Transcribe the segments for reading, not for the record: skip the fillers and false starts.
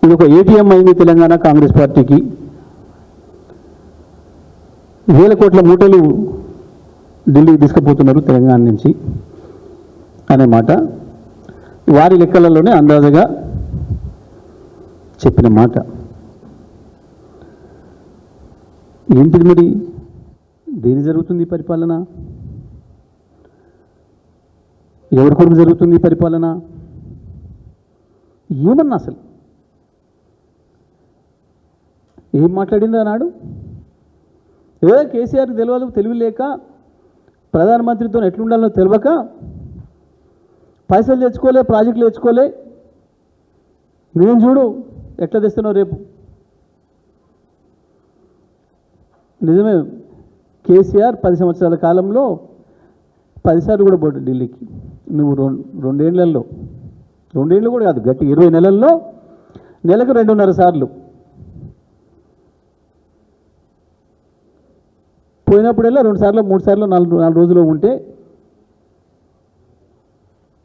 ఇది ఒక ఏటీఎం అయింది తెలంగాణ కాంగ్రెస్ పార్టీకి. వేల కోట్ల మూటలు ఢిల్లీకి తీసుకుపోతున్నారు తెలంగాణ నుంచి అనే మాట వారి లెక్కలలోనే అందాజగా చెప్పిన మాట. ఏంటిది మరి? దేని జరుగుతుంది పరిపాలన? ఎవరి కొరకు జరుగుతుంది పరిపాలన? ఏమన్నా అసలు ఏం మాట్లాడింది అన్నాడు? కేసీఆర్కి తెలివి లేక ప్రధానమంత్రితో ఎట్లుండాలో తెలియక పైసలు తెచ్చుకోలే, ప్రాజెక్టులు తెచ్చుకోలే, నేను చూడు ఎట్లా తెస్తున్నావు రేపు. నిజమే, కేసీఆర్ 10 సంవత్సరాల కాలంలో 10 సార్లు కూడా పోటీ ఢిల్లీకి. నువ్వు రెండేళ్ళు కూడా కాదు, గట్టి 20 నెలల్లో నెలకు 2.5 సార్లు పోయినప్పుడల్లా 2 సార్లు 3 సార్లు 4 రోజులు ఉంటే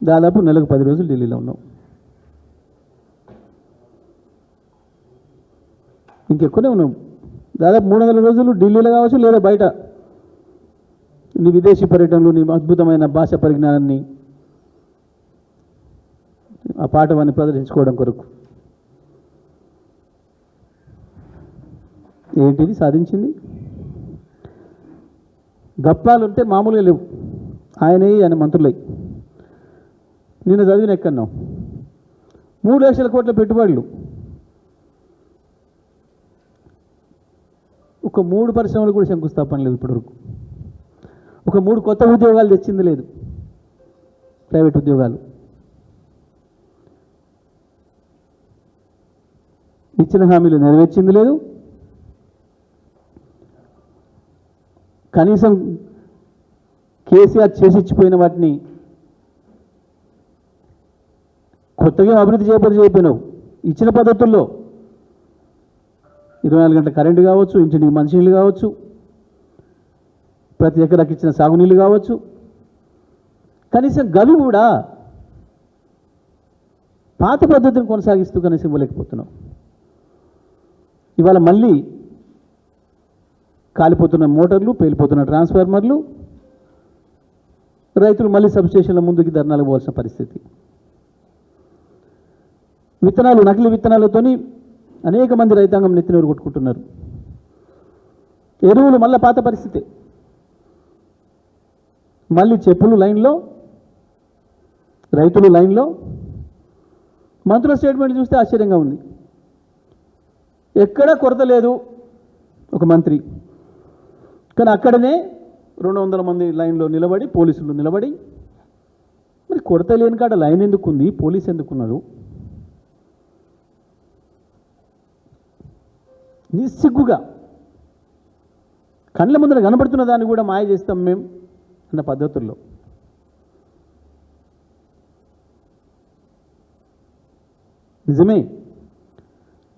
దాదాపు నెలకు 10 రోజులు ఢిల్లీలో ఉన్నాం. ఇంకెక్కువనే ఉన్నాం, దాదాపు 300 రోజులు ఢిల్లీలో కావచ్చు లేదా బయట నీ విదేశీ పర్యటనలు, నీ అద్భుతమైన భాష పరిజ్ఞానాన్ని, ఆ పాఠవాన్ని ప్రదర్శించుకోవడం కొరకు. ఏంటిది సాధించింది? గప్పాలుంటే మామూలుగా లేవు, ఆయన మంత్రులై. నిన్న చదివిన ఎక్కన్నాం 3 లక్షల కోట్ల పెట్టుబడులు, ఒక 3 పరిశ్రమలు కూడా శంకుస్థాపన లేదు ఇప్పటివరకు. ఒక 3 కొత్త ఉద్యోగాలు తెచ్చింది లేదు, ప్రైవేట్ ఉద్యోగాలు. ఇచ్చిన హామీలు నెరవేర్చింది లేదు. కనీసం కేసీఆర్ చేసిచ్చిపోయిన వాటిని కొత్తగా అభివృద్ధి చేయకపోయినావు. ఇచ్చిన పద్ధతుల్లో 24 గంటల కరెంటు కావచ్చు, ఇంటికి మంచినీళ్ళు కావచ్చు, ప్రతి ఎకరాకి ఇచ్చిన సాగునీళ్ళు కావచ్చు, కనీసం గవి కూడా పాత పద్ధతిని కొనసాగిస్తూ కనీసం ఇవ్వలేకపోతున్నావు. ఇవాళ మళ్ళీ కాలిపోతున్న మోటార్లు, పేలిపోతున్న ట్రాన్స్ఫార్మర్లు, రైతులు మళ్ళీ సబ్స్టేషన్ల ముందుకి ధర్నాలకు పోవాల్సిన పరిస్థితి. విత్తనాలు, నకిలీ విత్తనాలతోని అనేక మంది రైతాంగం నెత్తినూరు కొట్టుకుంటున్నారు. ఎరువులు మళ్ళీ పాత పరిస్థితి, మళ్ళీ చెప్పులు లైన్లో, రైతులు లైన్లో. మంత్రుల స్టేట్మెంట్ చూస్తే ఆశ్చర్యంగా ఉంది. ఎక్కడా కొరత లేదు ఒక మంత్రి, కానీ అక్కడనే 200 మంది లైన్లో నిలబడి, పోలీసులు నిలబడి, మరి కొరత లేని కాడ లైన్ ఎందుకుంది, పోలీసు ఎందుకున్నారు? నిస్సిగ్గుగా కళ్ళ ముందర కనబడుతున్న దాన్ని కూడా మాయ చేస్తాం మేము అన్న పద్ధతుల్లో. నిజమే,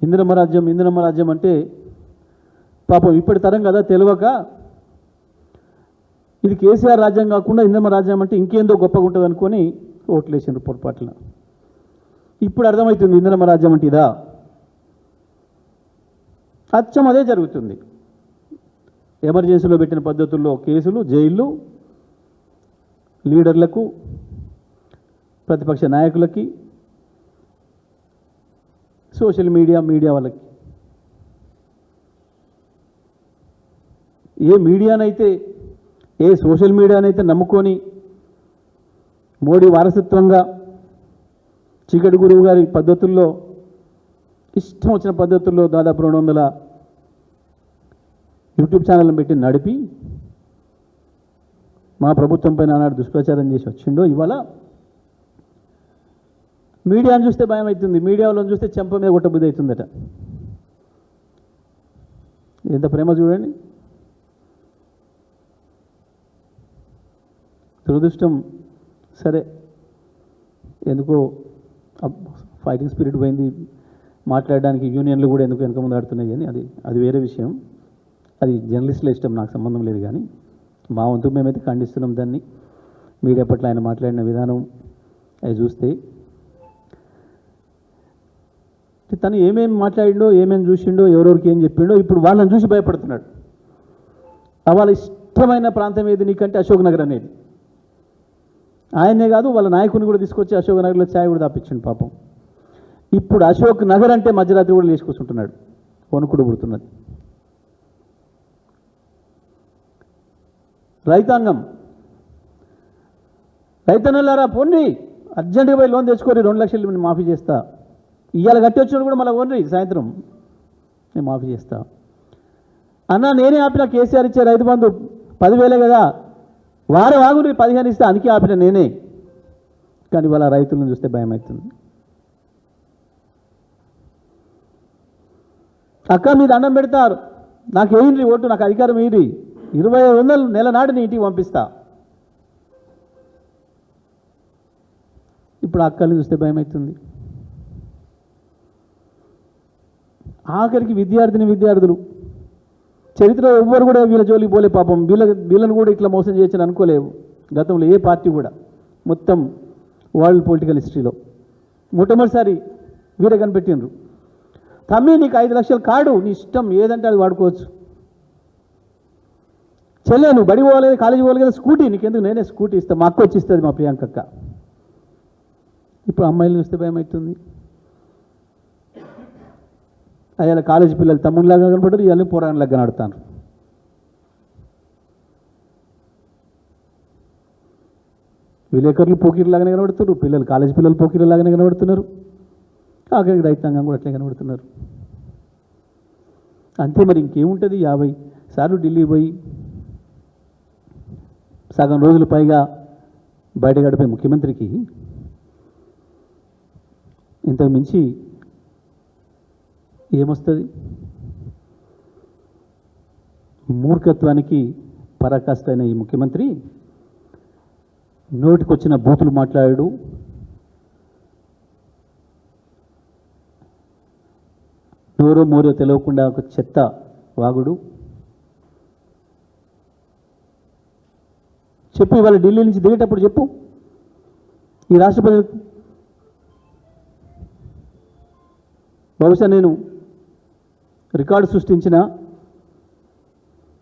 ఇందిరమ్మ రాజ్యం అంటే పాపం ఇప్పటి తరం కదా తెలియక ఇది కేసీఆర్ రాజ్యం కాకుండా ఇందిరమ్మ రాజ్యం అంటే ఇంకేందో గొప్పగా ఉంటుంది అనుకొని ఓట్లేసారు పొరపాట్ల. ఇప్పుడు అర్థమవుతుంది ఇందిరమ్మ రాజ్యం అంటే ఇదా. అచ్చం అదే జరుగుతుంది. ఎమర్జెన్సీలో పెట్టిన పద్ధతుల్లో కేసులు, జైళ్ళు, లీడర్లకు, ప్రతిపక్ష నాయకులకి, సోషల్ మీడియా వాళ్ళకి. ఏ సోషల్ మీడియానైతే నమ్ముకొని మోడీ వారసత్వంగా చీకటి గురువు గారి పద్ధతుల్లో, ఇష్టం వచ్చిన పద్ధతుల్లో దాదాపు 200 యూట్యూబ్ ఛానళ్ళను పెట్టి నడిపి మా ప్రభుత్వం పైన ఆనాడు దుష్ప్రచారం చేసి వచ్చిండో, ఇవాళ మీడియాను చూస్తే భయం అవుతుంది, మీడియాలో చూస్తే చెంప మీద కొట్టబుద్ధి అవుతుందట. ఎంత ప్రేమ చూడండి. దురదృష్టం, సరే ఎందుకో ఫైటింగ్ స్పిరిట్ పోయింది, మాట్లాడడానికి యూనియన్లు కూడా ఎందుకు వెనక ముందు ఆడుతున్నాయి, కానీ అది వేరే విషయం. అది జర్నలిస్టుల ఇష్టం, నాకు సంబంధం లేదు. కానీ మా వంతు మేమైతే ఖండిస్తున్నాం దాన్ని. మీడియా పట్ల ఆయన మాట్లాడిన విధానం అవి చూస్తే తను ఏమేమి మాట్లాడిండో ఏమేమి చూసిండో ఎవరెవరికి ఏం చెప్పిండో ఇప్పుడు వాళ్ళని చూసి భయపడుతున్నాడు. వాళ్ళ ఇష్టమైన ప్రాంతం ఏది నీకంటే అశోక్ నగర్ అనేది. ఆయనే కాదు వాళ్ళ నాయకుని కూడా తీసుకొచ్చి అశోక్ నగర్లో ఛాయ్ కూడా తాపించిండు పాపం. ఇప్పుడు అశోక్ నగర్ అంటే మధ్యరాత్రి కూడా లేచి కూర్చుంటున్నాడు, వణుకుడు పుడుతున్నది. రైతాంగం, రైతన్నలారా పోండి, అర్జెంటుగా పోయి లోన్ తెచ్చుకోరి, 2 లక్షలు నేను మాఫీ చేస్తా. ఇవాళ కట్టి వచ్చిన కూడా మళ్ళీ పోండి, సాయంత్రం నేను మాఫీ చేస్తా. అన్న నేనే ఆపిన, కేసీఆర్ ఇచ్చే రైతు బంధు 10,000 కదా, వారం ఆగుని 15 ఇస్తే, అందుకే ఆపిన నేనే. కానీ వాళ్ళ రైతులను చూస్తే భయం అవుతుంది. అక్క మీరు అన్నం పెడతారు, నాకు వేయండి ఓటు, నాకు అధికారం వేయండి, 2500 నెల నాడు నీ ఇంటికి పంపిస్తా. ఇప్పుడు అక్కల్ని చూస్తే భయం అవుతుంది. ఆఖరికి విద్యార్థులు చరిత్రలో ఎవ్వరు కూడా వీళ్ళ జోలికి పోలే పాపం. వీళ్ళని కూడా ఇట్లా మోసం చేయొచ్చని అనుకోలేవు గతంలో ఏ పార్టీ కూడా, మొత్తం వరల్డ్ పొలిటికల్ హిస్టరీలో మొట్టమొదటిసారి వీరే కనిపెట్టిండ్రు. తమ్మి నీకు 5 లక్షల కార్డు, నీ ఇష్టం ఏదంటే అది వాడుకోవచ్చు. చెల్లె నువ్వు బడి పోలేదు, కాలేజీ పోవాలి కదా, స్కూటీ నీకెందుకు, నేనే స్కూటీ ఇస్తాను, మా అక్క వచ్చి ఇస్తుంది, మా ప్రియాంకక్క. ఇప్పుడు అమ్మాయిలు చూస్తే భయం అవుతుంది. అయ్యాల కాలేజీ పిల్లలు తమ్ముళ్ళలాగా కనపడరు, ఇవాళ పోరాణలాగా కనబడతాను. విలేకరులు పోకీర్లాగానే కనబడుతున్నారు, పిల్లలు కాలేజీ పిల్లలు పోకీర్లాగానే కనబడుతున్నారు. ఆఖరికి రైతాంగం కూడా అట్లే కనబడుతున్నారు. అంతే మరి ఇంకేముంటుంది. 50 సార్లు ఢిల్లీ పోయి సగం రోజులు పైగా బయట గడిపే ముఖ్యమంత్రికి ఇంతకు మించి ఏమొస్తుంది? మూర్ఖత్వానికి పరాకాష్ట అయిన ఈ ముఖ్యమంత్రి నోటికొచ్చిన బూతులు మాట్లాడాడు. నోరో మోరో తెలియకుండా ఒక చెత్త వాగుడు. చెప్పు, ఇవాళ ఢిల్లీ నుంచి దిగేటప్పుడు చెప్పు ఈ రాష్ట్ర ప్రజలకు. బహుశా నేను రికార్డు సృష్టించిన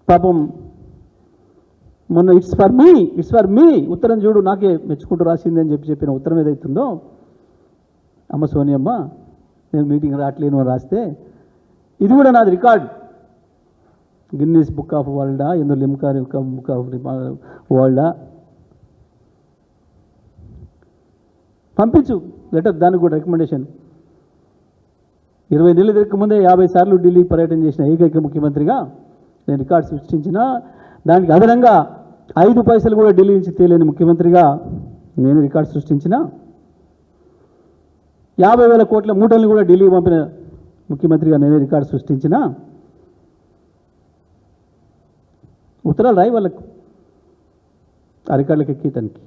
పాపం మొన్న ఇట్స్ ఫర్ మీ ఉత్తరం చూడు, నాకే మెచ్చుకుంటూ రాసింది అని చెప్పిన ఉత్తరం ఏదైతుందో, అమ్మ సోనియమ్మ నేను మీటింగ్ రావట్లేను అని రాస్తే, ఇది కూడా నాది రికార్డ్. గిన్నీస్ బుక్ ఆఫ్ వరల్డా, ఎందో లిమ్కా బుక్ ఆఫ్ వరల్డా, పంపించు లెటర్, దానికి కూడా రికమెండేషన్. 20 నెలలు తిరగకముందే 50 సార్లు ఢిల్లీ పర్యటన చేసిన ఏకైక ముఖ్యమంత్రిగా నేను రికార్డు సృష్టించిన. దానికి అదనంగా 5 పైసలు కూడా ఢిల్లీ నుంచి తేలేని ముఖ్యమంత్రిగా నేను రికార్డు సృష్టించిన. 50,000 కోట్ల మూటలను కూడా ఢిల్లీకి పంపిన ముఖ్యమంత్రిగా నేనే రికార్డు సృష్టించిన. ఉత్తరాలు రాయి వాళ్ళకు ఆ రికార్డులకు ఎక్కేయటానికి.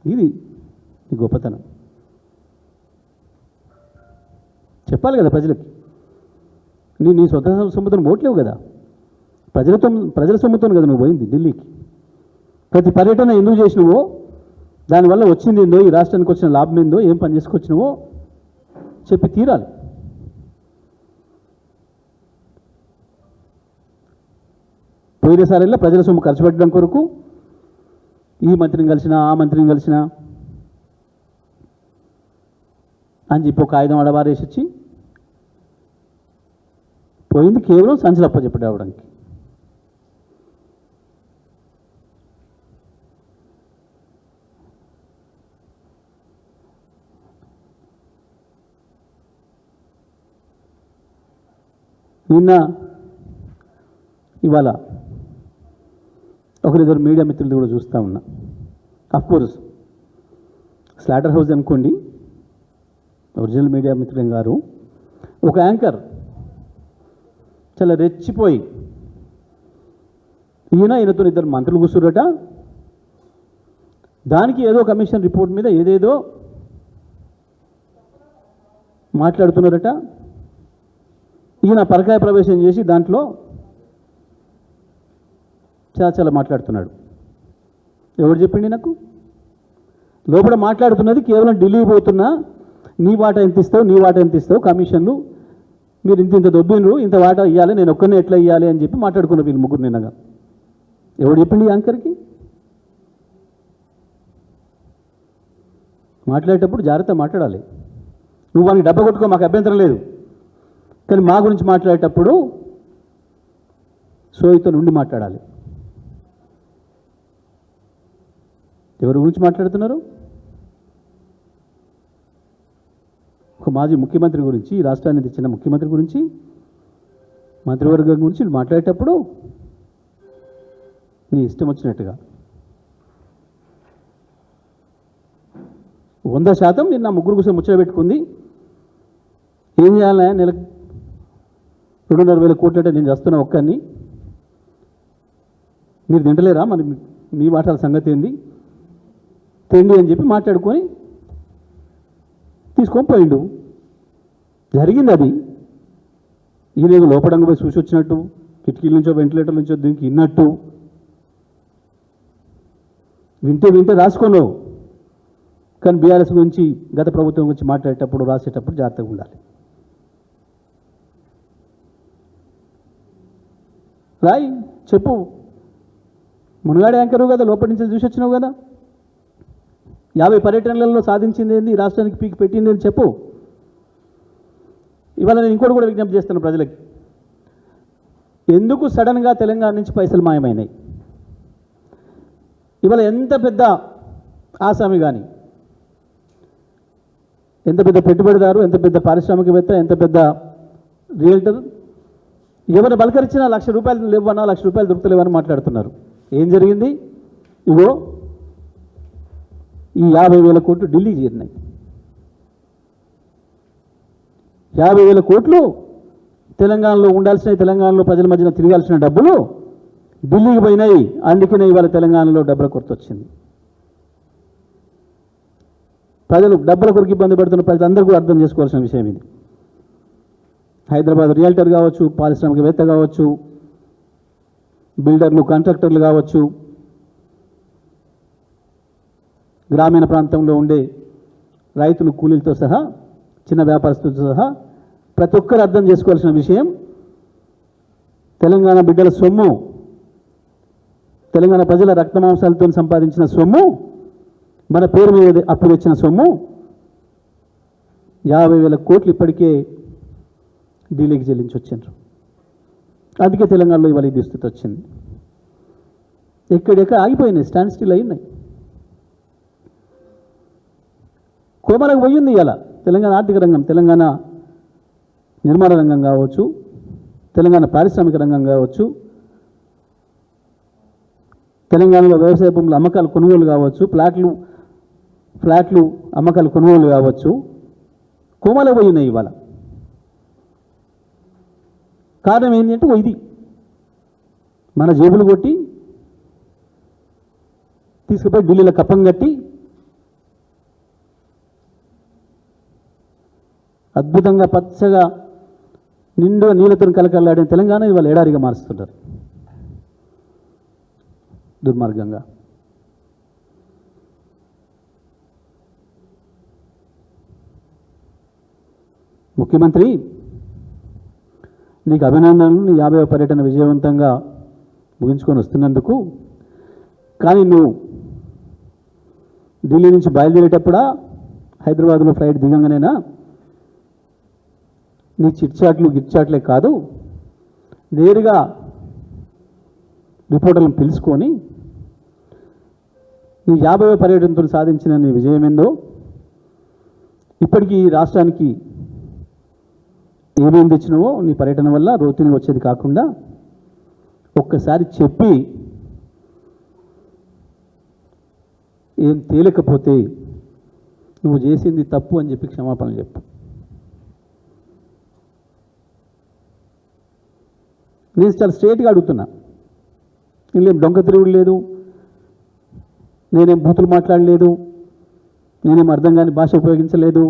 ఇది నీ గొప్పతనం. చెప్పాలి కదా ప్రజలకి. నీ సొంత సొమ్ముతో ఓట్లేవు కదా, ప్రజల సొమ్ముతో కదా నువ్వు పోయింది ఢిల్లీకి. ప్రతి పర్యటన ఎందుకు చేసినవో, దానివల్ల వచ్చింది ఏందో, ఈ రాష్ట్రానికి వచ్చిన లాభం ఏందో, ఏం పని చేసుకొచ్చినవో చెప్పి తీరాలి. పోయినసారిలో ప్రజల సొమ్ము ఖర్చు పెట్టడం కొరకు ఈ మంత్రిని కలిసినా ఆ మంత్రిని కలిసినా అని చెప్పి ఒక ఆయుధం అడవారేసి వచ్చి పోయింది కేవలం సంచలప్ప చెప్పి రావడానికి. నిన్న ఇవాళ ఒకరిద్దరు మీడియా మిత్రులు కూడా చూస్తూ ఉన్నా. అఫ్కోర్స్ స్లాటర్ హౌస్ అనుకోండి, ఒరిజినల్ మీడియా మిత్రులం గారు, ఒక యాంకర్ చాలా రెచ్చిపోయి ఈయనతో 2 మంత్రులు కూర్చురట, దానికి ఏదో కమిషన్ రిపోర్ట్ మీద ఏదేదో మాట్లాడుతున్నారట. ఈయన పరకాయ ప్రవేశం చేసి దాంట్లో చాలా మాట్లాడుతున్నాడు. ఎవరు చెప్పిండి నాకు? లోపల మాట్లాడుతున్నది కేవలం ఢిల్లీ పోతున్నా, నీ వాటా ఎంత ఇస్తావు, నీ వాటా ఎంత ఇస్తావు, కమిషన్లు మీరు ఇంత దొబ్బినరు, ఇంత వాటా ఇవ్వాలి, నేను ఒక్కరిని ఎట్లా ఇవ్వాలి అని చెప్పి మాట్లాడుకున్న వీళ్ళు ముగ్గురు నిన్నగా. ఎవడు చెప్పిండి యాంకర్కి? మాట్లాడేటప్పుడు జాగ్రత్త మాట్లాడాలి. నువ్వు వాళ్ళకి డబ్బా కొట్టుకో, మాకు అభ్యంతరం లేదు, కానీ మా గురించి మాట్లాడేటప్పుడు సోయితో నుండి మాట్లాడాలి. ఎవరి గురించి మాట్లాడుతున్నారు? ఒక మాజీ ముఖ్యమంత్రి గురించి, ఈ రాష్ట్రాన్ని తెచ్చిన ముఖ్యమంత్రి గురించి, మంత్రివర్గం గురించి మాట్లాడేటప్పుడు నీ ఇష్టం వచ్చినట్టుగా 100% నిన్న ముగ్గురు కోసం ముచ్చట పెట్టుకుంది. ఏం చేయాలి? నెలకు 2,500 కోట్లంటే నేను చేస్తున్నా ఒక్కరిని, మీరు తింటలేరా, మరి మీ మాటల సంగతి ఏంది, తిండి అని చెప్పి మాట్లాడుకొని తీసుకొని పోయిండు. జరిగింది అది. ఈయన లోపడంగా పోయి చూసి వచ్చినట్టు, కిటికీల నుంచో వెంటిలేటర్ నుంచో దీనికి విన్నట్టు, వింటే రాసుకున్నావు. కానీ బీఆర్ఎస్ గురించి, గత ప్రభుత్వం గురించి మాట్లాడేటప్పుడు, రాసేటప్పుడు జాగ్రత్తగా ఉండాలి. రాయి, చెప్పు. మునగాడే యాంకరు కదా, లోపలి నుంచి చూసి వచ్చినావు కదా, 50 పర్యటనలలో సాధించింది ఏంది, రాష్ట్రానికి పీకి పెట్టింది అని చెప్పు. ఇవాళ నేను ఇంకోటి కూడా విజ్ఞప్తి చేస్తాను ప్రజలకి. ఎందుకు సడన్గా తెలంగాణ నుంచి పైసలు మాయమైనాయి? ఇవాళ ఎంత పెద్ద ఆసామి కానీ, ఎంత పెద్ద పెట్టుబడిదారు, ఎంత పెద్ద పారిశ్రామికవేత్త, ఎంత పెద్ద రియల్టర్, ఎవరు బలకరించినా 1,00,000 రూపాయలు లేవన్నా, 1,00,000 రూపాయలు దొరుకుతలేవని మాట్లాడుతున్నారు. ఏం జరిగింది? ఇగో ఈ 50,000 కోట్లు ఢిల్లీ చేరినాయి. 50,000 కోట్లు తెలంగాణలో ఉండాల్సిన, తెలంగాణలో ప్రజల మధ్యన తిరగాల్సిన డబ్బులు ఢిల్లీకి పోయినాయి. అందుకనే ఇవాళ తెలంగాణలో డబ్బుల కొరత వచ్చింది. ప్రజలు డబ్బుల కొరకు ఇబ్బంది పడుతున్న ప్రజలందరూ కూడా అర్థం చేసుకోవాల్సిన విషయం ఇది. హైదరాబాద్ రియల్టర్ కావచ్చు, పారిశ్రామికవేత్త కావచ్చు, బిల్డర్లు, కాంట్రాక్టర్లు కావచ్చు, గ్రామీణ ప్రాంతంలో ఉండే రైతులు, కూలీలతో సహా, చిన్న వ్యాపారస్తులతో సహా ప్రతి ఒక్కరు అర్థం చేసుకోవాల్సిన విషయం, తెలంగాణ బిడ్డల సొమ్ము, తెలంగాణ ప్రజల రక్తమాంసాలతో సంపాదించిన సొమ్ము, మన పేరు మీద అప్పు తెచ్చిన సొమ్ము 50,000 కోట్లు ఇప్పటికే ఢిల్లీకి చెల్లించి వచ్చారు. అందుకే తెలంగాణలో ఇవాళ ఈ దుస్థితి వచ్చింది. ఎక్కడెక్కడ ఆగిపోయినాయి, స్టాండ్ స్టిల్ అయినాయి. కోమలకు పోయింది ఇలా తెలంగాణ ఆర్థిక రంగం, తెలంగాణ నిర్మాణ రంగం కావచ్చు, తెలంగాణ పారిశ్రామిక రంగం కావచ్చు, తెలంగాణలో వ్యవసాయ భూముల అమ్మకాలు కొనుగోలు కావచ్చు, ఫ్లాట్లు అమ్మకాలు కొనుగోలు కావచ్చు, కోమలకు పోయినాయి ఇవాళ. కారణం ఏంటి అంటే ఇది మన జేబులు కొట్టి తీసుకుపోయి ఢిల్లీలో కప్పం కట్టి అద్భుతంగా పచ్చగా నిండుగా నీళ్ళతో కలకలాడిన తెలంగాణ ఇవాళ ఎడారిగా మారుస్తున్నారు దుర్మార్గంగా. ముఖ్యమంత్రి, నీకు అభినందనలు, నీ 50వ పర్యటన విజయవంతంగా ముగించుకొని వస్తున్నందుకు. కానీ నువ్వు ఢిల్లీ నుంచి బయలుదేరేటప్పుడా, హైదరాబాద్లో ఫ్లైట్ దిగంగానేనా నీ చిట్చాట్లు గిట్చాట్లే కాదు, నేరుగా రిపోర్టర్లను పిలుచుకొని నీ 50వ పర్యటనతో సాధించిన నీ విజయం ఏందో, ఇప్పటికీ రాష్ట్రానికి ఏమేమి తెచ్చినావో నీ పర్యటన వల్ల రోతిని వచ్చేది కాకుండా ఒక్కసారి చెప్పి, ఏం తేలికపోతే నువ్వు చేసింది తప్పు అని చెప్పి క్షమాపణలు చెప్పు. నేను చాలా స్ట్రేట్గా అడుగుతున్నా, నేనేం దొంగ తిరుగుడు లేదు, నేనేం బూతులు మాట్లాడలేదు, నేనేం అర్థం కాని భాష ఉపయోగించలేదు,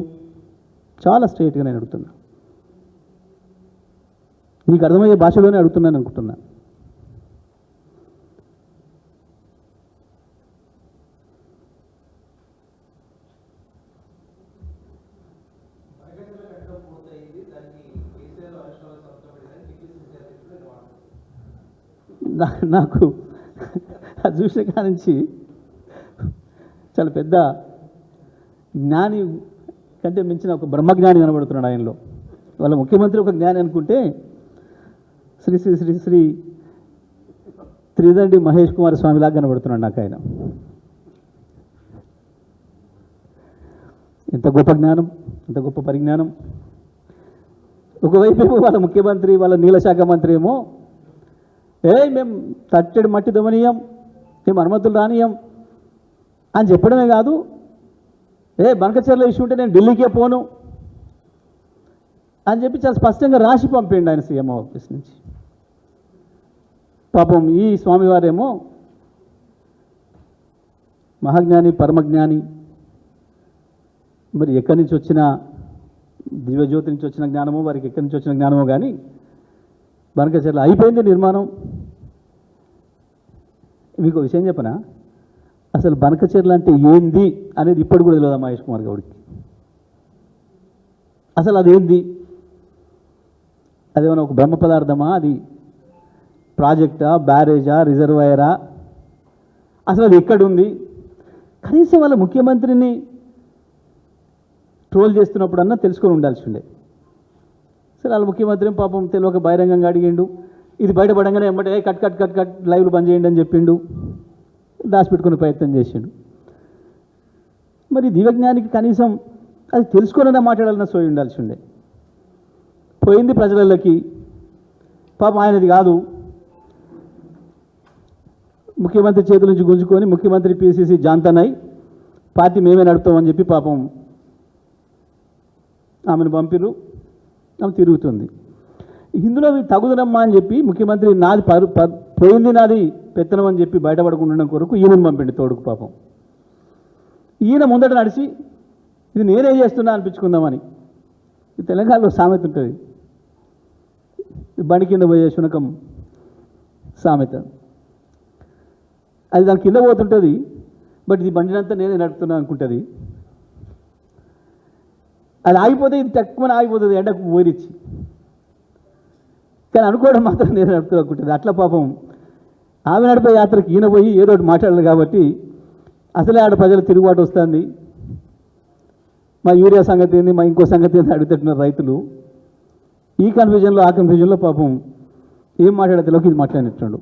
చాలా స్ట్రేట్గా నేను అడుగుతున్నా. నీకు అర్థమయ్యే భాషలోనే అడుగుతున్నాను అనుకుంటున్నా. నాకు అది చూసిన కానించి చాలా పెద్ద జ్ఞాని కంటే మించిన ఒక బ్రహ్మజ్ఞాని కనబడుతున్నాడు ఆయనలో. వాళ్ళ ముఖ్యమంత్రి ఒక జ్ఞాని అనుకుంటే శ్రీ శ్రీ శ్రీ శ్రీ త్రిదండి మహేష్ కుమార్ స్వామిలాగా కనబడుతున్నాడు నాకు ఆయన. ఎంత గొప్ప జ్ఞానం, ఎంత గొప్ప పరిజ్ఞానం. ఒకవైపు ఏమో వాళ్ళ ముఖ్యమంత్రి, వాళ్ళ నీళ్ళ శాఖ మంత్రి ఏమో మేము తట్టెడు మట్టి దమనీయం, మేము అనుమతులు రానియం అని చెప్పడమే కాదు, బనకచెర్ల ఇష్యూ ఉంటే నేను ఢిల్లీకే పోను అని చెప్పి చాలా స్పష్టంగా రాసి పంపిండు ఆయన సీఎం ఆఫీస్ నుంచి. పాపం ఈ స్వామివారేమో మహాజ్ఞాని, పరమజ్ఞాని, మరి ఎక్కడి నుంచి వచ్చిన దివ్యజ్యోతి నుంచి వచ్చిన జ్ఞానమో, వారికి ఎక్కడి నుంచి వచ్చిన జ్ఞానమో కానీ బనకచెర్ల అయిపోయింది నిర్మాణం. మీకు విషయం చెప్పనా, అసలు బనకచెర్ల అంటే ఏంది అనేది ఇప్పుడు కూడా తెలియదా మహేష్ కుమార్ గౌడ్కి. అసలు అదేంది, అదేమన్నా ఒక బ్రహ్మ పదార్థమా, అది ప్రాజెక్టా, బ్యారేజా, రిజర్వాయరా, అసలు అది ఎక్కడుంది? కనీసం వాళ్ళ ముఖ్యమంత్రిని ట్రోల్ చేస్తున్నప్పుడు అన్నా తెలుసుకొని ఉండాల్సి ఉండే. సరే వాళ్ళ ముఖ్యమంత్రి పాపం తెలియక బహిరంగంగా అడిగిండు, ఇది బయటపడంగానే ఎమ్మటే కట్ కట్ కట్ కట్ లైవ్లు బంద్ చేయండి అని చెప్పిండు, దాచిపెట్టుకునే ప్రయత్నం చేసిండు. మరి దివ్యజ్ఞానికి కనీసం అది తెలుసుకునే మాట్లాడాలన్న సోయి ఉండాల్సి ఉండే. పోయింది ప్రజలకి, పాపం ఆయనది కాదు, ముఖ్యమంత్రి చేతుల నుంచి గుంజుకొని ముఖ్యమంత్రి పిసిసి జాంతనై పార్టీ మేమే నడుపుతామని చెప్పి పాపం ఆమెను పంపిరు, ఆమె తిరుగుతుంది. ఇందులో తగుదనమ్మా అని చెప్పి ముఖ్యమంత్రి నాది పోయింది నాది పెత్తనం అని చెప్పి బయటపడకుండా కొరకు ఈయనను పంపిండి తోడుకు. పాపం ఈయన ముందట నడిచి ఇది నేనే చేస్తున్నా అనిపించుకుందామని. తెలంగాణలో సామెత ఉంటుంది, బండి కింద పోయే శునకం సామెత. అది దాని కింద పోతుంటుంది, బట్ ఇది బండినంతా నేనే నడుపుతున్నా అనుకుంటుంది. అది ఆగిపోతే ఇది తక్కువ ఆగిపోతుంది ఎండకు పోరిచ్చి, కానీ అనుకోవడం మాత్రం నేను నడుపుతూ అనుకుంటుంది. అట్లా పాపం ఆమె నడిపే యాత్రకి ఈయన పోయి ఏదో ఒకటి మాట్లాడాలి కాబట్టి అసలే ఆడ ప్రజలు తిరుగుబాటు వస్తుంది. మా యూరియా సంగతి ఏంది, మా ఇంకో సంగతి ఏంది అడుగుతున్నారు రైతులు. ఈ కన్ఫ్యూజన్లో ఆ కన్ఫ్యూజన్లో పాపం ఏం మాట్లాడేలోకి ఇది మాట్లాడినట్టు.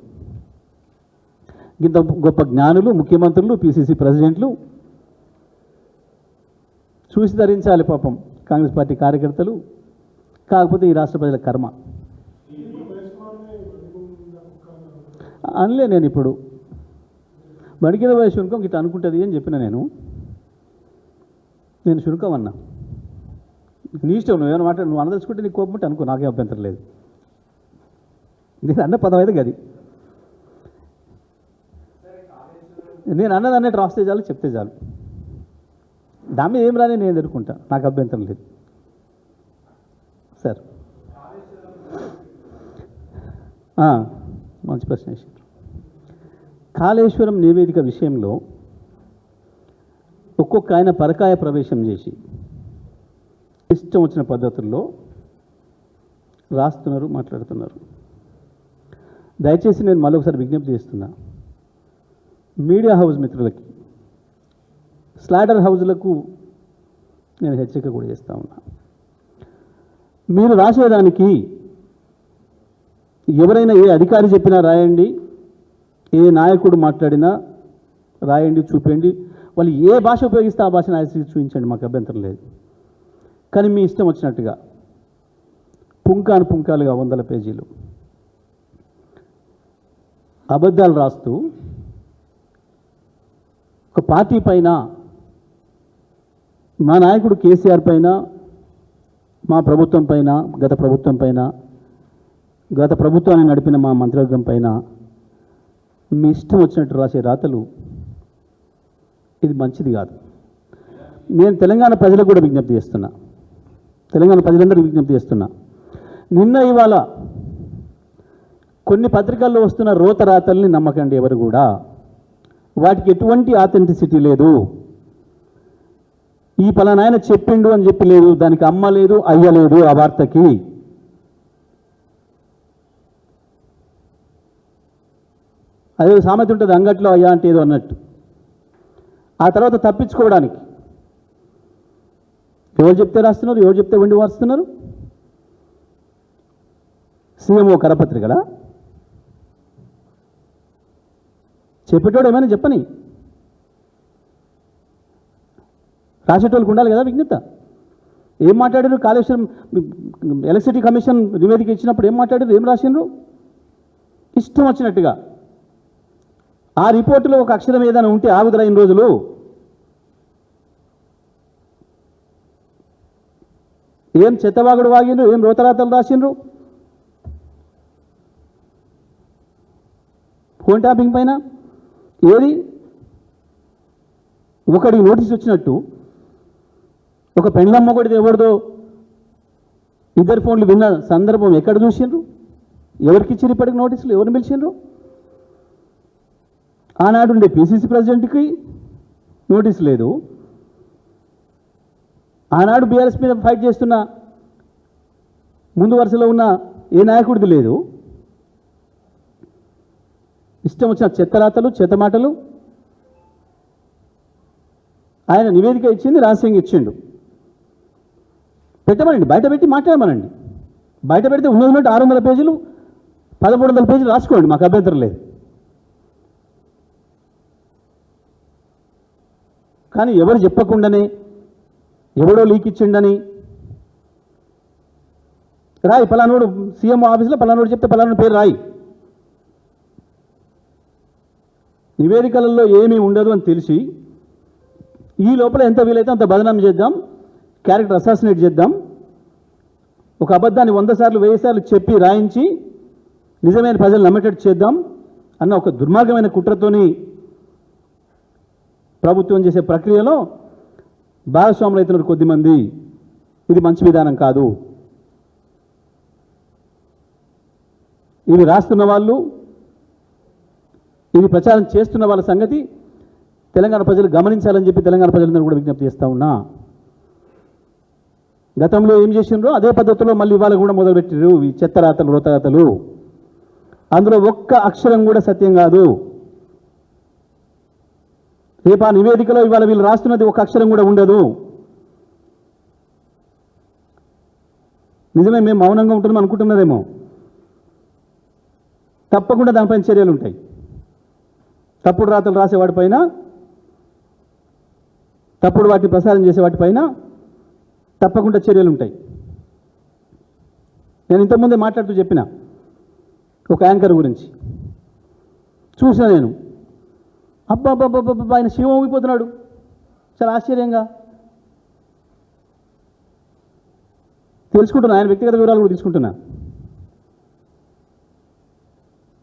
ఇంత గొప్ప జ్ఞానులు, ముఖ్యమంత్రులు, పిసిసి ప్రెసిడెంట్లు చూసి ధరించాలి పాపం కాంగ్రెస్ పార్టీ కార్యకర్తలు. కాకపోతే ఈ రాష్ట్ర ప్రజల కర్మ అనలే. నేను ఇప్పుడు బడికిన పోయే శునకం ఇట్లా అనుకుంటుంది అని చెప్పిన. నేను శునకం అన్నా, నీ ఇష్టం, నువ్వేమైనా మాట నువ్వు అనదలుచుకుంటే నీకు కోపం ఉంటే అనుకో, నాకేం అభ్యంతరం లేదు. నేను అన్న పదం అయితే గది, నేను అన్నది అన్నట్టు రాస్తే చాలు, చెప్తే చాలు, దాని మీద ఏం రాని నేను ఎదుర్కొంటా, నాకు అభ్యంతరం లేదు సార్. మంచి ప్రశ్న వేసారు. కాళేశ్వరం నివేదిక విషయంలో ఒక్కొక్క ఆయన పరకాయ ప్రవేశం చేసి ఇష్టం వచ్చిన పద్ధతుల్లో రాస్తున్నారు, మాట్లాడుతున్నారు. దయచేసి నేను మళ్ళొకసారి విజ్ఞప్తి చేస్తున్నా, మీడియా హౌస్ మిత్రులకి, స్లాటర్ హౌజ్లకు నేను హెచ్చరిక కూడా చేస్తూ ఉన్నా. మీరు రాసేదానికి ఎవరైనా ఏ అధికారి చెప్పినా రాయండి, ఏ నాయకుడు మాట్లాడినా రాయండి, చూపండి. వాళ్ళు ఏ భాష ఉపయోగిస్తే ఆ భాషను చూపించండి, మాకు అభ్యంతరం లేదు. కానీ మీ ఇష్టం వచ్చినట్టుగా పుంకాలుగా 100 పేజీలు అబద్ధాలు రాస్తూ ఒక పార్టీ పైన, మా నాయకుడు కేసీఆర్ పైన, మా ప్రభుత్వం పైన, గత ప్రభుత్వం పైన, గత ప్రభుత్వాన్ని నడిపిన మా మంత్రివర్గం పైన మీ ఇష్టం వచ్చినట్టు రాసే రాతలు ఇది మంచిది కాదు. నేను తెలంగాణ ప్రజలకు కూడా విజ్ఞప్తి చేస్తున్నా, తెలంగాణ ప్రజలందరికీ విజ్ఞప్తి చేస్తున్నా. నిన్న ఇవాళ కొన్ని పత్రికల్లో వస్తున్న రోత రాతల్ని నమ్మకండి ఎవరు కూడా. వాటికి ఎటువంటి ఆథెంటిసిటీ లేదు. ఈ పలానాయన చెప్పిండు అని చెప్పి లేదు, దానికి అమ్మ లేదు, అయ్య లేదు ఆ వార్తకి. అదే సామెత ఉంటుంది, అంగట్లో అయ్యా అంటే ఏదో అన్నట్టు. ఆ తర్వాత తప్పించుకోవడానికి ఎవరు చెప్తే రాస్తున్నారు, ఎవరు చెప్తే వండి వారుస్తున్నారు? సీఎంఓ కరపత్రికలా? చెప్పేటోడు ఏమైనా చెప్పని, రాసేటోళ్ళకి ఉండాలి కదా విజ్ఞత. ఏం మాట్లాడారు? కాళేశ్వరం ఎలక్ట్రిసిటీ కమిషన్ నివేదిక ఇచ్చినప్పుడు ఏం మాట్లాడారు, ఏం రాసిండ్రు? ఇష్టం వచ్చినట్టుగా. ఆ రిపోర్టులో ఒక అక్షరం ఏదైనా ఉంటే ఆగుదరా ఇన్ని రోజులు? ఏం చెత్తవాగుడు వాగిండ్రు, ఏం రోతరాతలు రాసిండ్రు ఫోన్ ట్యాపింగ్ పైన? ఏది? ఒకడికి నోటీస్ వచ్చినట్టు ఒక పెండ్లమ్మ కొడిది ఎవరిదో ఇద్దరు ఫోన్లు విన్న సందర్భం ఎక్కడ చూసిండ్రు? ఎవరికి ఇచ్చారు ఇప్పటికి నోటీసులు? ఎవరిని పిలిచిండ్రు? ఆనాడు ఉండే పిసిసి ప్రెసిడెంట్కి నోటీస్ లేదు, ఆనాడు బీఆర్ఎస్ మీద ఫైట్ చేస్తున్న ముందు వరుసలో ఉన్న ఏ నాయకుడిది లేదు. ఇష్టం వచ్చిన చెత్తరాతలు, చెత్త మాటలు. ఆయన నివేదిక ఇచ్చింది, రహస్యంగా ఇచ్చిండు. పెట్టమనండి, బయట పెట్టి మాట్లాడమనండి. బయట పెడితే ఉన్నది 600 పేజీలు 1300 పేజీలు రాసుకోండి, మాకు అభ్యంతరం లేదు. కానీ ఎవరు చెప్పకుండానే ఎవడో లీక్ ఇచ్చిండని రాయి, పలానోడు సీఎం ఆఫీస్లో పలానోడు చెప్తే పలానోడు పేరు రాయి. నివేదికలలో ఏమీ ఉండదు అని తెలిసి ఈ లోపల ఎంత వీలైతే అంత బదనాం చేద్దాం, క్యారెక్టర్ అసాసినేట్ చేద్దాం, ఒక అబద్ధాన్ని 100 సార్లు 1000 సార్లు చెప్పి రాయించి నిజమైన ప్రజలు నమ్మేటట్టు చేద్దాం అన్న ఒక దుర్మార్గమైన కుట్రతోని ప్రభుత్వం చేసే ప్రక్రియలో భాగస్వాములు అవుతున్నారు కొద్దిమంది. ఇది మంచి విధానం కాదు. ఇవి రాస్తున్న వాళ్ళు, ఇది ప్రచారం చేస్తున్న వాళ్ళ సంగతి తెలంగాణ ప్రజలు గమనించాలని చెప్పి తెలంగాణ ప్రజలందరూ కూడా విజ్ఞప్తి చేస్తూ ఉన్నా. గతంలో ఏం చేసిండ్రో అదే పద్ధతిలో మళ్ళీ ఇవాళ కూడా మొదలుపెట్టారు ఈ చెత్తరాతలు, రోతరాతలు. అందులో ఒక్క అక్షరం కూడా సత్యం కాదు. రేపు ఆ నివేదికలో ఇవాళ వీళ్ళు రాస్తున్నది ఒక అక్షరం కూడా ఉండదు. నిజమే, మేము మౌనంగా ఉంటున్నాం అనుకుంటున్నదేమో. తప్పకుండా దానిపైన చర్యలు ఉంటాయి. తప్పుడు రాతలు రాసేవాటిపైన, తప్పుడు వాటిని ప్రసారం చేసే వాటిపైన తప్పకుండా చర్యలు ఉంటాయి. నేను ఇంతకుముందే మాట్లాడుతూ చెప్పిన ఒక యాంకర్ గురించి చూసిన నేను, అబ్బాబ్బాబ్బా ఆయన శివం ఊగిపోతున్నాడు చాలా ఆశ్చర్యంగా. తెలుసుకుంటున్నా, ఆయన వ్యక్తిగత వివరాలు కూడా తీసుకుంటున్నా.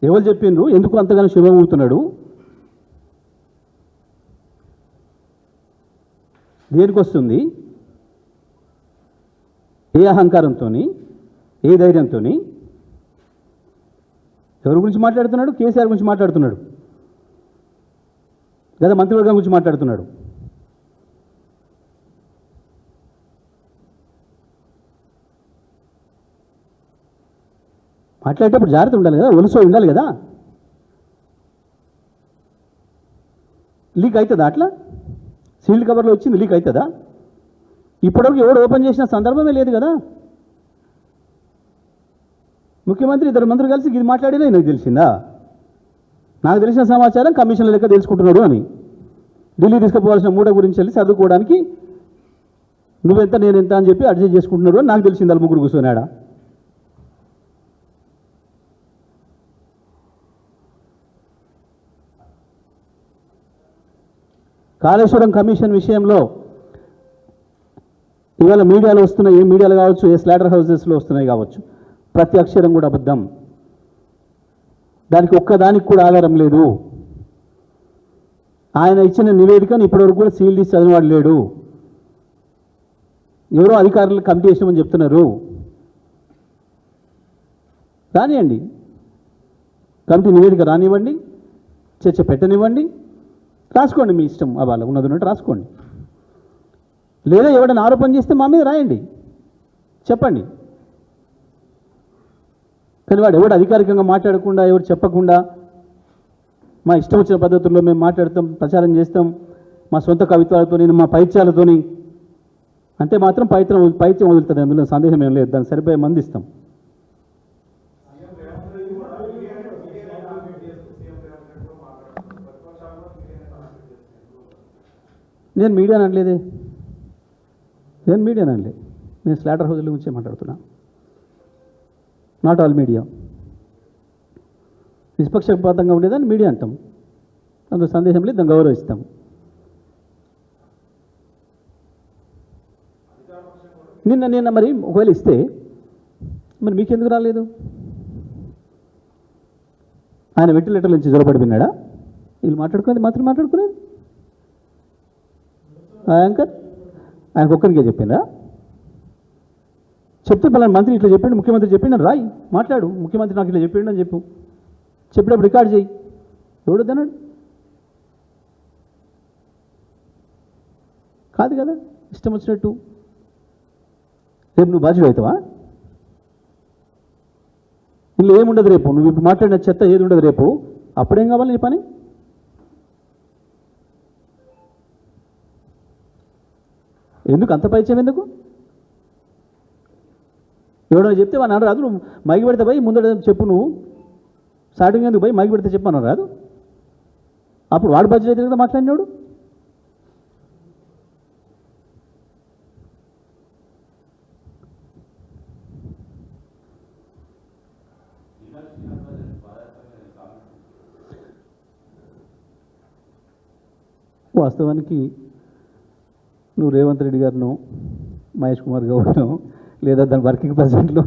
ఎవరు చెప్పిండ్రు, ఎందుకు అంతగానో శివం ఊగుతున్నాడు, దేనికి వస్తుంది, ఏ అహంకారంతో, ఏ ధైర్యంతో, ఎవరి గురించి మాట్లాడుతున్నాడు? కేసీఆర్ గురించి మాట్లాడుతున్నాడు, గత మంత్రివర్గం గురించి మాట్లాడుతున్నాడు. మాట్లాడేటప్పుడు జాగ్రత్త ఉండాలి కదా, ఒలుసో ఉండాలి కదా. లీక్ అవుతుందా? అట్లా సీల్డ్ కవర్లో వచ్చింది లీక్ అవుతుందా? ఇప్పటివరకు ఎవడు ఓపెన్ చేసిన సందర్భమే లేదు కదా. ముఖ్యమంత్రి ఇద్దరు మంత్రులు కలిసి ఇది మాట్లాడినా నాకు తెలిసిందా? నాకు తెలిసిన సమాచారం కమిషన్ల లెక్క తెలుసుకుంటున్నాడు అని ఢిల్లీ తీసుకుపోవాల్సిన మూట గురించి వెళ్ళి చదువుకోవడానికి నువ్వెంత నేనెంత అని చెప్పి అడ్జస్ట్ చేసుకుంటున్నాడు అని నాకు తెలిసింది. వాళ్ళు ముగ్గురు కూర్చొనాడా? కాళేశ్వరం కమిషన్ విషయంలో ఇవాళ మీడియాలో వస్తున్నాయి, ఏ మీడియాలో కావచ్చు, ఏ స్లాటర్ హౌసెస్లో వస్తున్నాయి కావచ్చు, ప్రతి అక్షరం కూడా అబద్ధం. దానికి ఒక్కదానికి కూడా ఆధారం లేదు. ఆయన ఇచ్చిన నివేదికను ఇప్పటివరకు కూడా సీల్ తీసి చదివినవాడు లేడు. ఎవరో అధికారులు కమిటీ చేసినామని చెప్తున్నారు. రానివ్వండి, కమిటీ నివేదిక రానివ్వండి, చర్చ పెట్టనివ్వండి, రాసుకోండి, మీ ఇష్టం. వాళ్ళ ఉన్నది రాసుకోండి. లేదా ఎవడైనా ఆరోపణ చేస్తే మా మీద రాయండి, చెప్పండి. కానీ వాడు ఎవడు అధికారికంగా మాట్లాడకుండా, ఎవరు చెప్పకుండా మా ఇష్టం వచ్చిన పద్ధతుల్లో మేము మాట్లాడతాం, ప్రచారం చేస్తాం, మా సొంత కవిత్వాలతోని, మా పైత్యాలతోని. అంటే మాత్రం పైత్యం వదులుతుంది, అందులో సందేహం ఏం లేదు. దాన్ని సరిపోయే మంది ఇస్తాం. నేను మీడియా అనలేదే, నేను స్లాటర్ హౌస్ల గురించే మాట్లాడుతున్నా. Not all media. నిష్పక్షపాతంగా ఉండేదాన్ని మీడియా అంటాం, అందులో సందేహం లేదు, దాన్ని గౌరవిస్తాం. నిన్న మరి ఒకవేళ ఇస్తే మరి మీకెందుకు రాలేదు? ఆయన వెంటిలేటర్ నుంచి జ్వరపడిపోయినాడా? వీళ్ళు మాట్లాడుకునేది మాత్రం మాట్లాడుకునేది. యాంకర్ ఆయనకు ఒక్కరికే చెప్పిందా? చెప్తే పలానా మంత్రి ఇట్లా చెప్పిండు, ముఖ్యమంత్రి చెప్పిండు అని రాయి, మాట్లాడు. ముఖ్యమంత్రి నాకు ఇట్లా చెప్పిండు అని చెప్పు, చెప్పినప్పుడు రికార్డ్ చేయి. ఎవడొద్దన్నాడు? కాదు కదా, ఇష్టం వచ్చినట్టు. రేపు నువ్వు బాధ్యుడు అవుతావా? ఇందులో ఏముండదు రేపు, నువ్వు ఇప్పుడు మాట్లాడిన చెత్త ఏది ఉండదు రేపు. అప్పుడేం కావాలి నీ పని? ఎందుకు అంత పరిచయం? ఎందుకు? ఎవడో చెప్తే వాడు అన్నారు రాదు, నువ్వు మైకి పెడితే పోయి ముందర చెప్పు, నువ్వు స్టార్టింగ్ ఎందుకు పోయి మైకి పెడితే చెప్పు అన్నారు రాదు. అప్పుడు వాడు బడ్జెట్ అయితే కదా మాట్లాడినాడు. వాస్తవానికి నువ్వు రేవంత్ రెడ్డి గారిను, మహేష్ కుమార్ గౌడ్ను, లేదా దాని వర్కింగ్ ప్రెసిడెంట్లో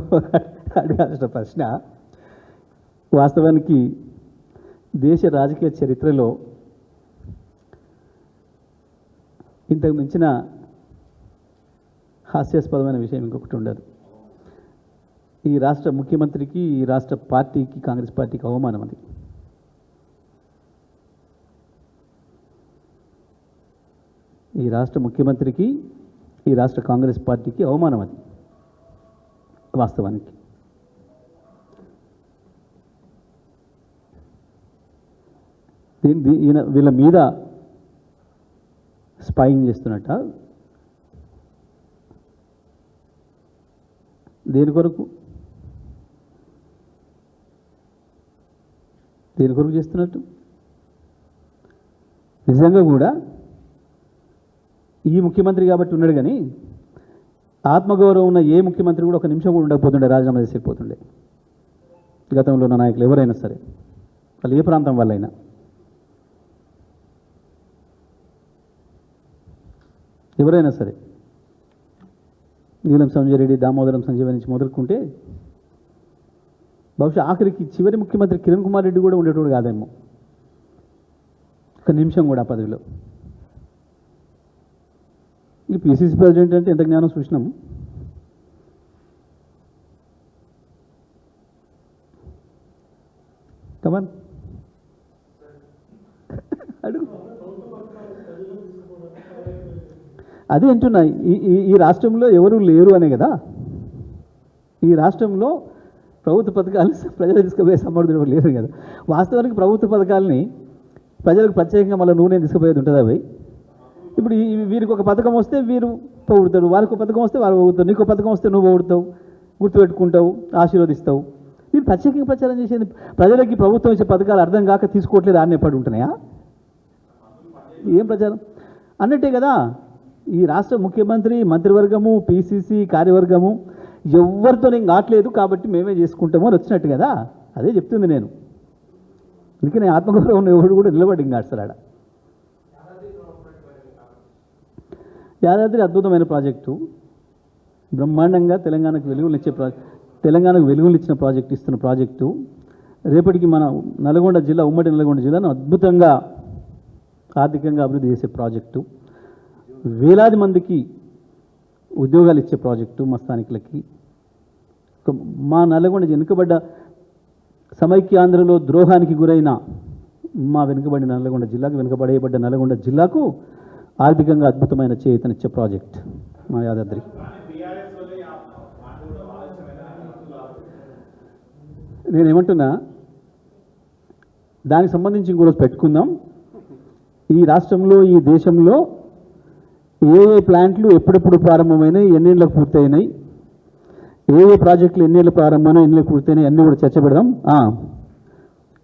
అడగాల్సిన ప్రశ్న, వాస్తవానికి దేశ రాజకీయ చరిత్రలో ఇంతకు మించిన హాస్యాస్పదమైన విషయం ఇంకొకటి ఉండదు. ఈ రాష్ట్ర ముఖ్యమంత్రికి, ఈ రాష్ట్ర పార్టీకి, కాంగ్రెస్ పార్టీకి అవమానం అది. ఈ రాష్ట్ర ముఖ్యమంత్రికి, ఈ రాష్ట్ర కాంగ్రెస్ పార్టీకి అవమానం అది వాస్తవానికి. వీళ్ళ మీద స్పైయింగ్ చేస్తున్నట్ట. దేని కొరకు చేస్తున్నట్టు? నిజంగా కూడా ఈ ముఖ్యమంత్రి కాబట్టి ఉన్నాడు, కానీ ఆత్మగౌరవం ఉన్న ఏ ముఖ్యమంత్రి కూడా ఒక నిమిషం కూడా ఉండకపోతుండే, రాజీనామా చేసిపోతుండే. గతంలో ఉన్న నాయకులు ఎవరైనా సరే, వాళ్ళు ఏ ప్రాంతం వాళ్ళైనా. ఎవరైనా సరే, నీలం సంజయ్ రెడ్డి, దామోదరం సంజయ్ నుంచి మొదలుకుంటే బహుశా ఆఖరికి చివరి ముఖ్యమంత్రి కిరణ్ కుమార్ రెడ్డి కూడా ఉండేటోడు కాదేమో ఒక నిమిషం కూడా ఆ పదవిలో. ఈ పిసిసి ప్రెసిడెంట్ అంటే ఎంత జ్ఞానం చూసినాము. కమన్ అడుగు. అదే అంటున్నా, ఈ రాష్ట్రంలో ఎవరు లేరు అనే కదా. ఈ రాష్ట్రంలో ప్రభుత్వ పథకాలు ప్రజలు తీసుకుపోయే సమర్థుడు ఎవరు లేరు కదా. వాస్తవానికి ప్రభుత్వ పథకాలని ప్రజలకు ప్రత్యేకంగా మళ్ళీ నూనె తీసుకుపోయేది ఉంటుంది. అవి ఇప్పుడు వీరికి ఒక పథకం వస్తే వీరు పొగుడుతాడు, వారికి ఒక పథకం వస్తే వారు పొగుడుతారు, నీకు పథకం వస్తే నువ్వు పొగుడుతావు, గుర్తుపెట్టుకుంటావు, ఆశీర్వదిస్తావు. మీరు ప్రత్యేకంగా ప్రచారం చేసేది ప్రజలకి ప్రభుత్వం ఇచ్చే పథకాలు అర్థం కాక తీసుకోవట్లేదు ఆడనే పడి ఉంటున్నాయా? ఏం ప్రచారం అన్నట్టే కదా. ఈ రాష్ట్ర ముఖ్యమంత్రి, మంత్రివర్గము, పిసిసి కార్యవర్గము ఎవరితో నేను కావట్లేదు కాబట్టి మేమే చేసుకుంటాము అని వచ్చినట్టు కదా. అదే చెప్తుంది నేను. అందుకని ఆత్మగౌరవం ఎవడు కూడా నిలబడి ఇంకాడుస్తాడు ఆడ. యాదాద్రి అద్భుతమైన ప్రాజెక్టు, బ్రహ్మాండంగా తెలంగాణకు వెలుగునిచ్చిన ప్రాజెక్టు, ఇస్తున్న ప్రాజెక్టు. రేపటికి మన నల్గొండ జిల్లా, ఉమ్మడి నల్గొండ జిల్లాను అద్భుతంగా ఆర్థికంగా అభివృద్ధి చేసే ప్రాజెక్టు, వేలాది మందికి ఉద్యోగాలు ఇచ్చే ప్రాజెక్టు, మా స్థానికులకి. మా నల్గొండ వెనుకబడ్డ సమైక్యాంధ్రలో ద్రోహానికి గురైన మా వెనుకబడిన నల్గొండ జిల్లాకు, వెనుకబడేయబడ్డ నల్గొండ జిల్లాకు ఆర్థికంగా అద్భుతమైన చేయూతనిచ్చే ప్రాజెక్ట్ మా యాదాద్రి. నేనేమంటున్నా, దానికి సంబంధించి ఇంకో పెట్టుకుందాం. ఈ రాష్ట్రంలో ఈ దేశంలో ఏ ఏ ప్లాంట్లు ఎప్పుడెప్పుడు ప్రారంభమైనాయి, ఎన్నేళ్ళకు పూర్తయినాయి, ఏ ఏ ప్రాజెక్టులు ఎన్నేళ్ళు ప్రారంభమైనా ఎన్నేళ్ళు పూర్తయినాయి అన్నీ కూడా చర్చ పెడదాం.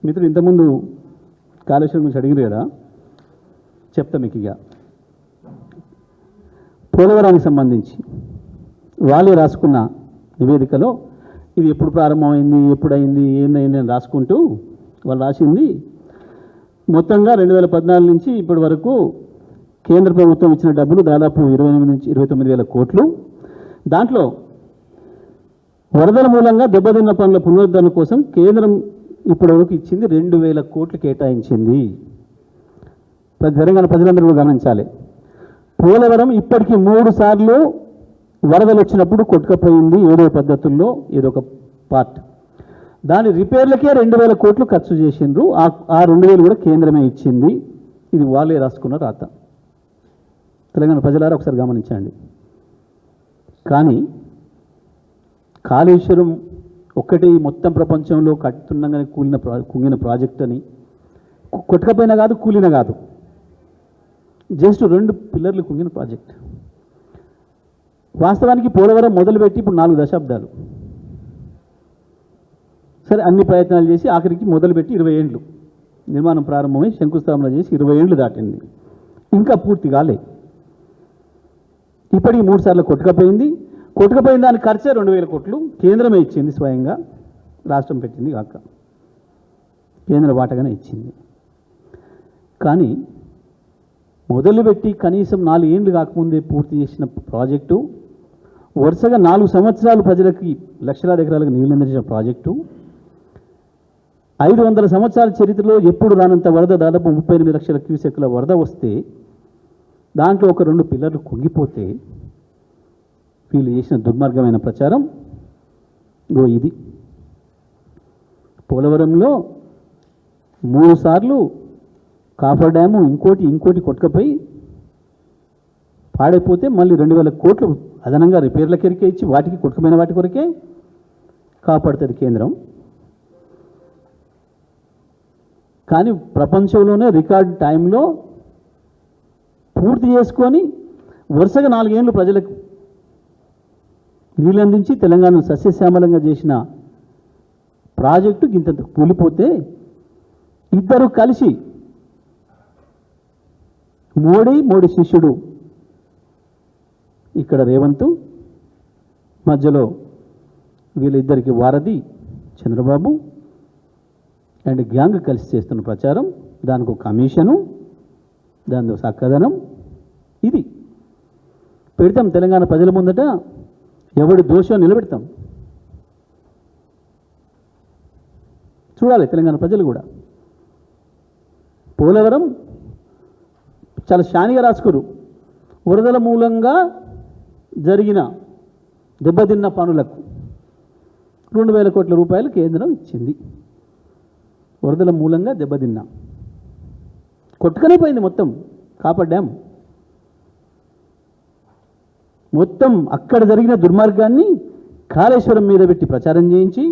మిత్రులు ఇంతకుముందు కాళేశ్వరం గురించి అడిగిరు కదా, చెప్తా మీకు. ఇక పోలవరానికి సంబంధించి వాళ్ళే రాసుకున్న నివేదికలో ఇది ఎప్పుడు ప్రారంభమైంది, ఎప్పుడైంది, ఏందైంది అని రాసుకుంటూ వాళ్ళు రాసింది మొత్తంగా 2014 నుంచి ఇప్పటి వరకు కేంద్ర ప్రభుత్వం ఇచ్చిన డబ్బులు దాదాపు 28 నుంచి 29 వేల కోట్లు. దాంట్లో వరదల మూలంగా దెబ్బతిన్న పనుల పునరుద్ధరణ కోసం కేంద్రం ఇప్పటివరకు ఇచ్చింది 2,000 కోట్లు కేటాయించింది. తెలంగాణ ప్రజలందరూ గమనించాలి. పోలవరం ఇప్పటికీ 3 సార్లు వరదలు వచ్చినప్పుడు కొట్టుకపోయింది. ఏదో పద్ధతుల్లో ఏదో ఒక పార్ట్. దాని రిపేర్లకే 2,000 కోట్లు ఖర్చు చేసిండ్రు. ఆ 2,000 కూడా కేంద్రమే ఇచ్చింది. ఇది వాళ్ళే రాసుకున్న రాత. తెలంగాణ ప్రజలారా ఒకసారి గమనించండి. కానీ కాళేశ్వరం ఒక్కటి మొత్తం ప్రపంచంలో కట్టుతుండగానే కుంగిన ప్రాజెక్ట్ అని, కొట్టుకపోయినా కాదు, కూలిన కాదు, జస్ట్ 2 పిల్లర్లు కుంగిన ప్రాజెక్ట్. వాస్తవానికి పోలవరం మొదలుపెట్టి ఇప్పుడు 4 దశాబ్దాలు. సరే, అన్ని ప్రయత్నాలు చేసి ఆఖరికి మొదలుపెట్టి 20 ఏళ్ళు నిర్మాణం ప్రారంభమై శంకుస్థాపన చేసి 20 ఏళ్ళు దాటింది. ఇంకా పూర్తి కాలే. ఇప్పటికి 3 సార్లు కొట్టుకపోయింది. కొట్టుకపోయిన దాని ఖర్చే 2,000 కోట్లు కేంద్రమే ఇచ్చింది. స్వయంగా రాష్ట్రం పెట్టింది కాక కేంద్ర వాటగానే ఇచ్చింది. కానీ మొదలుపెట్టి కనీసం 4 ఏళ్ళు కాకముందే పూర్తి చేసిన ప్రాజెక్టు, వరుసగా 4 సంవత్సరాలు ప్రజలకి లక్షలాది ఎకరాలకు నీళ్ళు అందించిన ప్రాజెక్టు, 500 సంవత్సరాల చరిత్రలో ఎప్పుడు రానంత వరద, దాదాపు 38 లక్షల క్యూసెక్ల వరద వస్తే దాంట్లో ఒక 2 పిల్లర్లు కుంగిపోతే వీళ్ళు చేసిన దుర్మార్గమైన ప్రచారం ఇది. పోలవరంలో 3 సార్లు కాఫర్ డ్యాము ఇంకోటి కొట్టుకపోయి పాడైపోతే మళ్ళీ 2,000 కోట్లు అదనంగా రిపేర్లకెరికే ఇచ్చి వాటికి కొట్టుకుపోయిన వాటి కొరకే కాపాడుతుంది కేంద్రం. కానీ ప్రపంచంలోనే రికార్డ్ టైంలో పూర్తి చేసుకొని వరుసగా 4 ఏళ్ళు ప్రజలకు నీళ్ళు అందించి తెలంగాణను సస్యశ్యామలంగా చేసిన ప్రాజెక్టు ఇంత కూలిపోతే ఇద్దరు కలిసి మోడీ శిష్యుడు ఇక్కడ రేవంత్, మధ్యలో వీళ్ళిద్దరికి వారధి చంద్రబాబు అండ్ గ్యాంగ్ కలిసి చేస్తున్న ప్రచారం, దానికి ఒక కమిషను, దాని చక్కదనం, ఇది పెడతాం తెలంగాణ ప్రజల ముందట. ఎవడి దోషం నిలబెడతాం. చూడాలి తెలంగాణ ప్రజలు కూడా. పోలవరం చాలా షానిగా రాసుకురు. వరదల మూలంగా జరిగిన దెబ్బతిన్న పనులకు 2,000 కోట్ల రూపాయలు కేంద్రం ఇచ్చింది. వరదల మూలంగా దెబ్బతిన్నా కొట్టుకనే పోయింది మొత్తం కాపర్ డ్యామ్. మొత్తం అక్కడ జరిగిన దుర్మార్గాన్ని కాళేశ్వరం మీద పెట్టి ప్రచారం చేయించి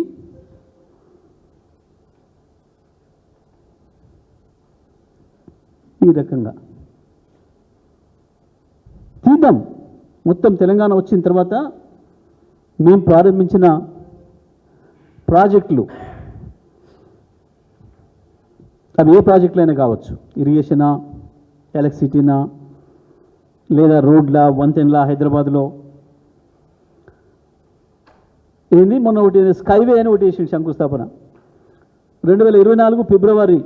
ఈ రకంగా తీద్దాం. మొత్తం తెలంగాణ వచ్చిన తర్వాత మేము ప్రారంభించిన ప్రాజెక్టులు, అవి ఏ ప్రాజెక్టులైనా కావచ్చు, ఇరిగేషనా, ఎలక్ట్రిసిటీనా, లేదా రోడ్ల, వంతెనల, హైదరాబాద్లో ఏంది మొన్న ఒకటి స్కైవే అని ఒకటి వేసింది శంకుస్థాపన 2024 ఫిబ్రవరి.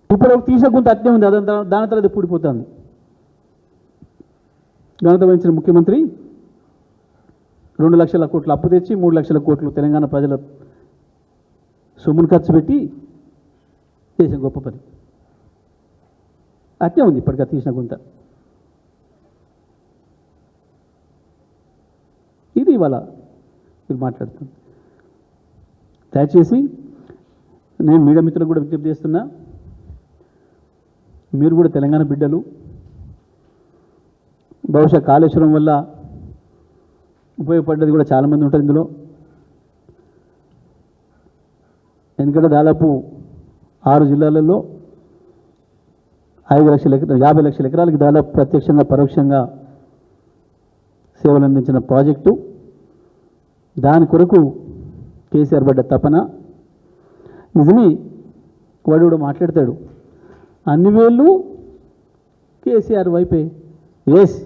ఇప్పుడు తీసకుంత అట్నే ఉంది. దాని తర్వాత పూడిపోతుంది. ఘనత వహించిన ముఖ్యమంత్రి 2 లక్షల కోట్లు అప్పు తెచ్చి 3 లక్షల కోట్లు తెలంగాణ ప్రజల సొమ్మును ఖర్చు పెట్టి చేసిన గొప్ప పని. అట్నే ఉంది ఇప్పటికీ తీసిన గుంత. ఇది ఇవాళ మీరు మాట్లాడుతున్నాం. దయచేసి నేను మీడియా మిత్రులకు కూడా విజ్ఞప్తి చేస్తున్నా, మీరు కూడా తెలంగాణ బిడ్డలు. బహుశా కాళేశ్వరం వల్ల ఉపయోగపడ్డది కూడా చాలామంది ఉంటారు ఇందులో. ఎందుకంటే దాదాపు 6 జిల్లాలలో 5 లక్షల 50 లక్షల ఎకరాలకి దాదాపు ప్రత్యక్షంగా పరోక్షంగా సేవలు అందించిన ప్రాజెక్టు. దాని కొరకు కేసీఆర్ పడ్డ తపన నిజమే. వాడు కూడా మాట్లాడతాడు, అన్ని వేళ్ళు కేసీఆర్ వైపే. ఎస్,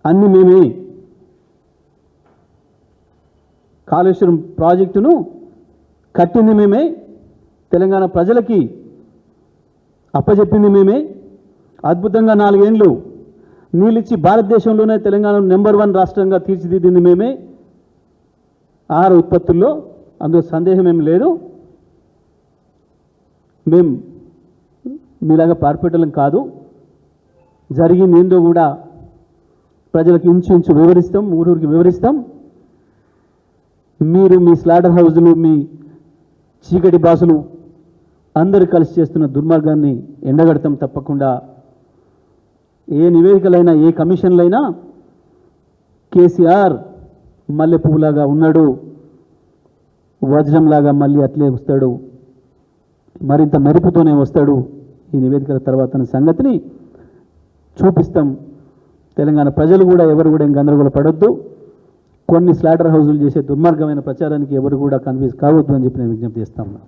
అన్ని మేమే. కాళేశ్వరం ప్రాజెక్టును కట్టింది మేమే, తెలంగాణ ప్రజలకి అప్పచెప్పింది మేమే, అద్భుతంగా 4 ఏళ్ళు నీళ్ళిచ్చి భారతదేశంలోనే తెలంగాణ నెంబర్ 1 రాష్ట్రంగా తీర్చిదిద్దింది మేమే. ఆహార ఉత్పత్తుల్లో అందులో సందేహం ఏమి లేదు. మేము మీలాగా పార్పేటలం కాదు. జరిగింది ఏందో కూడా ప్రజలకు ఇంచు వివరిస్తాం, ఊరూరికి వివరిస్తాం. మీరు మీ స్లాటర్ హౌజులు, మీ చీకటి బాసులు అందరూ కలిసి చేస్తున్న దుర్మార్గాన్ని ఎండగడతాం తప్పకుండా. ఏ నివేదికలైనా, ఏ కమిషన్లైనా కేసీఆర్ మల్లె పువ్వులాగా ఉన్నాడు, వజ్రంలాగా మళ్ళీ అట్లే వస్తాడు, మరింత మెరుపుతోనే వస్తాడు ఈ నివేదికల తర్వాత సంగతిని చూపిస్తాం. తెలంగాణ ప్రజలు కూడా ఎవరు కూడా గందరగోళ పడొద్దు. కొన్ని స్లాటర్ హౌజులు చేసే దుర్మార్గమైన ప్రచారానికి ఎవరు కూడా కన్ఫ్యూజ్ కావద్దు అని చెప్పి నేను విజ్ఞప్తి చేస్తాను.